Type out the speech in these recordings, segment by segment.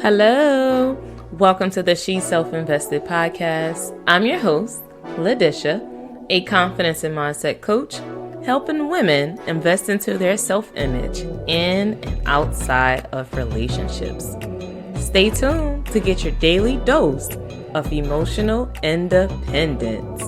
Hello, welcome to the She Self-Invested podcast. I'm your host, Lodisha, a confidence and mindset coach, helping women invest into their self-image in and outside of relationships. Stay tuned to get your daily dose of emotional independence.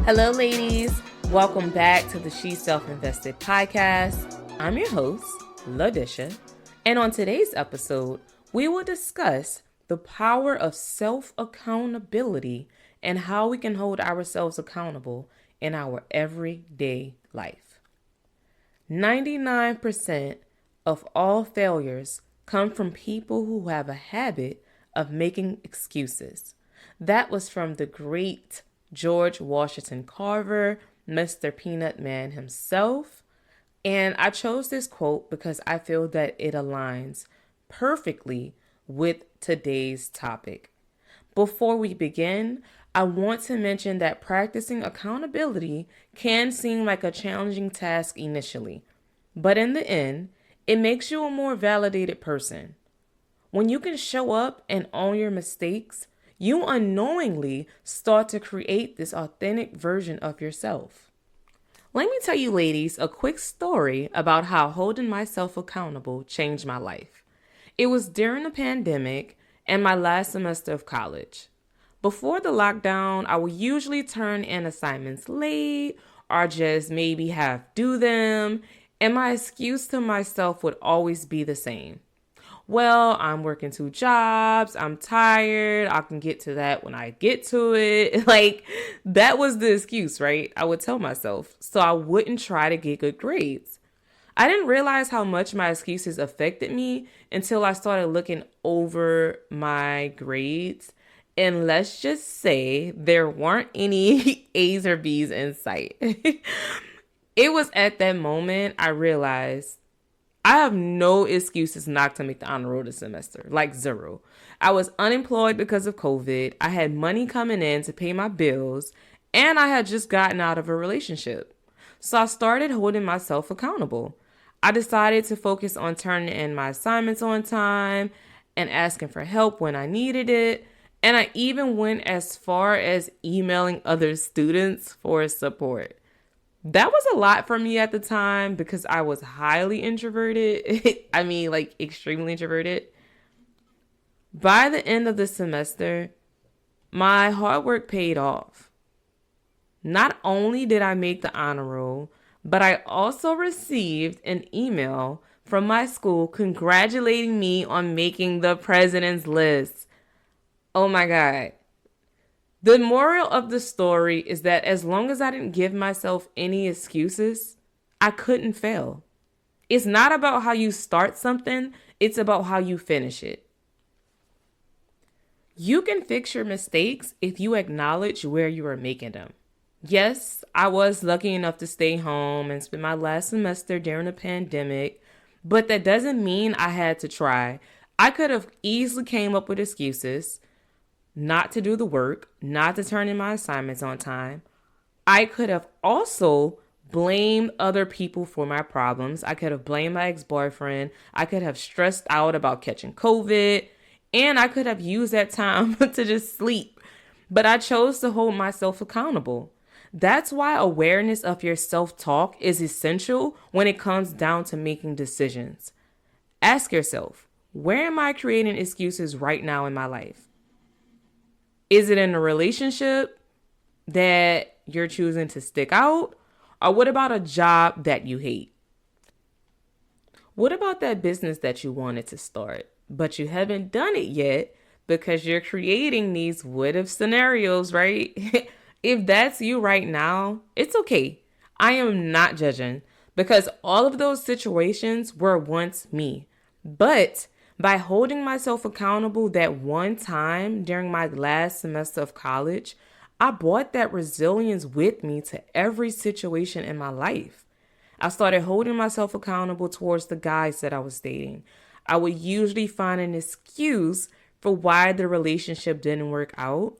Hello, ladies. Welcome back to the She Self-Invested podcast. I'm your host, Lodisha, and on today's episode, we will discuss the power of self-accountability and how we can hold ourselves accountable in our everyday life. 99% of all failures come from people who have a habit of making excuses. That was from the great George Washington Carver, Mr. Peanut Man himself. And I chose this quote because I feel that it aligns perfectly with today's topic. Before we begin, I want to mention that practicing accountability can seem like a challenging task initially, but in the end, it makes you a more validated person. When you can show up and own your mistakes, you unknowingly start to create this authentic version of yourself. Let me tell you, ladies, a quick story about how holding myself accountable changed my life. It was during the pandemic and my last semester of college. Before the lockdown, I would usually turn in assignments late or just maybe half do them, and my excuse to myself would always be the same. Well, I'm working 2 jobs, I'm tired, I can get to that when I get to it. That was the excuse, right? I would tell myself, so I wouldn't try to get good grades. I didn't realize how much my excuses affected me until I started looking over my grades. And let's just say there weren't any A's or B's in sight. It was at that moment I realized I have no excuses not to make the honor roll this semester, like zero. I was unemployed because of COVID. I had money coming in to pay my bills, and I had just gotten out of a relationship. So I started holding myself accountable. I decided to focus on turning in my assignments on time and asking for help when I needed it. And I even went as far as emailing other students for support. That was a lot for me at the time because I was highly introverted. Extremely introverted. By the end of the semester, my hard work paid off. Not only did I make the honor roll, but I also received an email from my school congratulating me on making the president's list. Oh my God. The moral of the story is that as long as I didn't give myself any excuses, I couldn't fail. It's not about how you start something, it's about how you finish it. You can fix your mistakes if you acknowledge where you are making them. Yes, I was lucky enough to stay home and spend my last semester during the pandemic, but that doesn't mean I had to try. I could have easily came up with excuses. Not to do the work, not to turn in my assignments on time. I could have also blamed other people for my problems. I could have blamed my ex-boyfriend. I could have stressed out about catching COVID. And I could have used that time to just sleep. But I chose to hold myself accountable. That's why awareness of your self-talk is essential when it comes down to making decisions. Ask yourself, where am I creating excuses right now in my life? Is it in a relationship that you're choosing to stick out? Or what about a job that you hate? What about that business that you wanted to start, but you haven't done it yet because you're creating these what-if scenarios, right? If that's you right now, it's okay. I am not judging because all of those situations were once me. But by holding myself accountable that one time during my last semester of college, I brought that resilience with me to every situation in my life. I started holding myself accountable towards the guys that I was dating. I would usually find an excuse for why the relationship didn't work out.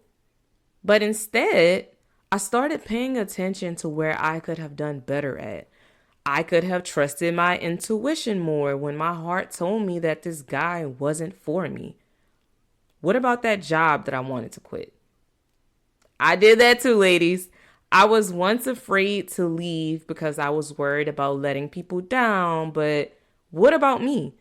But instead, I started paying attention to where I could have done better at. I could have trusted my intuition more when my heart told me that this guy wasn't for me. What about that job that I wanted to quit? I did that too, ladies. I was once afraid to leave because I was worried about letting people down, but what about me?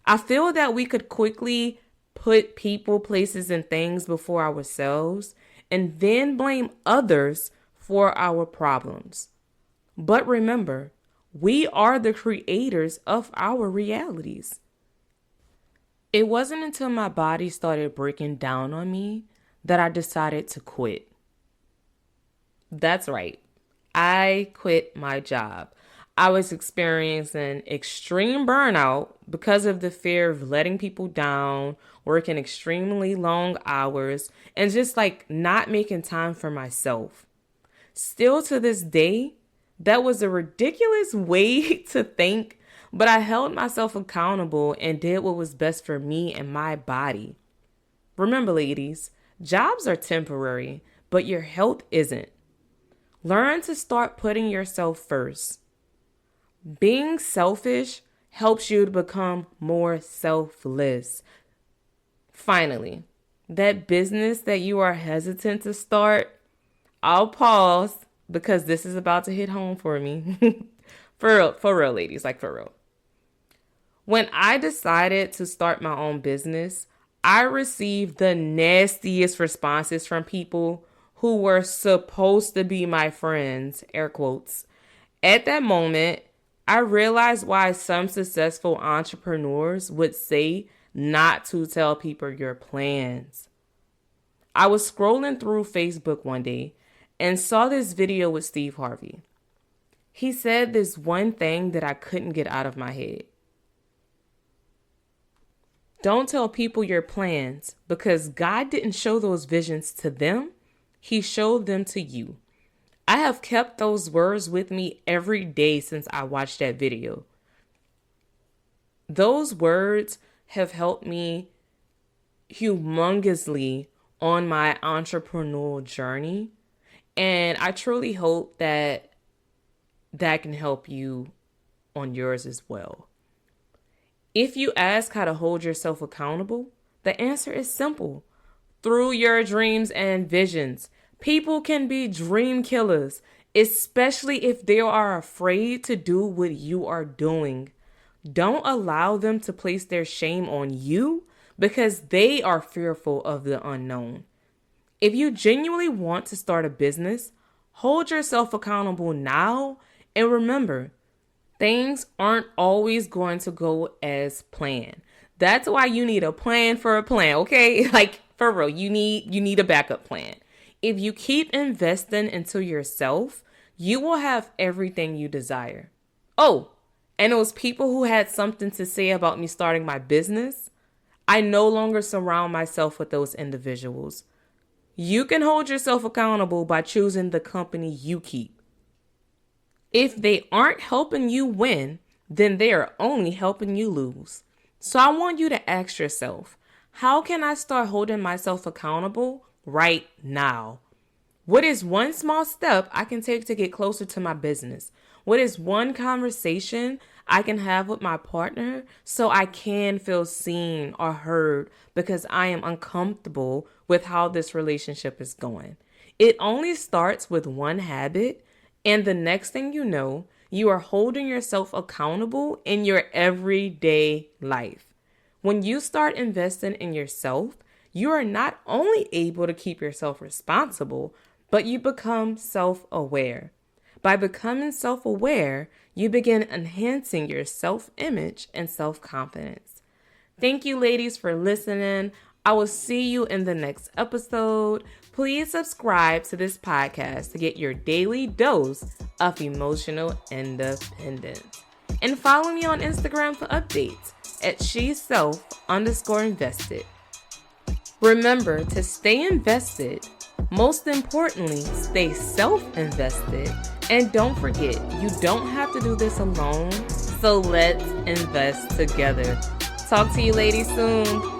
I feel that we could quickly put people, places, and things before ourselves and then blame others for our problems. But remember, we are the creators of our realities. It wasn't until my body started breaking down on me that I decided to quit. That's right. I quit my job. I was experiencing extreme burnout because of the fear of letting people down, working extremely long hours, and just like not making time for myself. Still to this day, that was a ridiculous way to think, but I held myself accountable and did what was best for me and my body. Remember, ladies, jobs are temporary, but your health isn't. Learn to start putting yourself first. Being selfish helps you to become more selfless. Finally, that business that you are hesitant to start, I'll pause because this is about to hit home for me. For real, ladies, like for real. When I decided to start my own business, I received the nastiest responses from people who were supposed to be my friends, air quotes. At that moment, I realized why some successful entrepreneurs would say not to tell people your plans. I was scrolling through Facebook one day and saw this video with Steve Harvey. He said this one thing that I couldn't get out of my head. Don't tell people your plans because God didn't show those visions to them. He showed them to you. I have kept those words with me every day since I watched that video. Those words have helped me humongously on my entrepreneurial journey. And I truly hope that that can help you on yours as well. If you ask how to hold yourself accountable, the answer is simple. Through your dreams and visions. People can be dream killers, especially if they are afraid to do what you are doing. Don't allow them to place their shame on you because they are fearful of the unknown. If you genuinely want to start a business, hold yourself accountable now and remember, things aren't always going to go as planned. That's why you need a plan for a plan, okay? Like for real, you need a backup plan. If you keep investing into yourself, you will have everything you desire. Oh, and those people who had something to say about me starting my business, I no longer surround myself with those individuals. You can hold yourself accountable by choosing the company you keep. If they aren't helping you win, then they are only helping you lose. So I want you to ask yourself, how can I start holding myself accountable right now? What is one small step I can take to get closer to my business? What is one conversation I can have with my partner so I can feel seen or heard because I am uncomfortable with how this relationship is going? It only starts with one habit, and the next thing you know, you are holding yourself accountable in your everyday life. When you start investing in yourself, you are not only able to keep yourself responsible, but you become self-aware. By becoming self-aware, you begin enhancing your self-image and self-confidence. Thank you, ladies, for listening. I will see you in the next episode. Please subscribe to this podcast to get your daily dose of emotional independence. And follow me on Instagram for updates at sheself_invested. Remember to stay invested Most importantly, stay self-invested. And don't forget, you don't have to do this alone. So let's invest together. Talk to you ladies soon.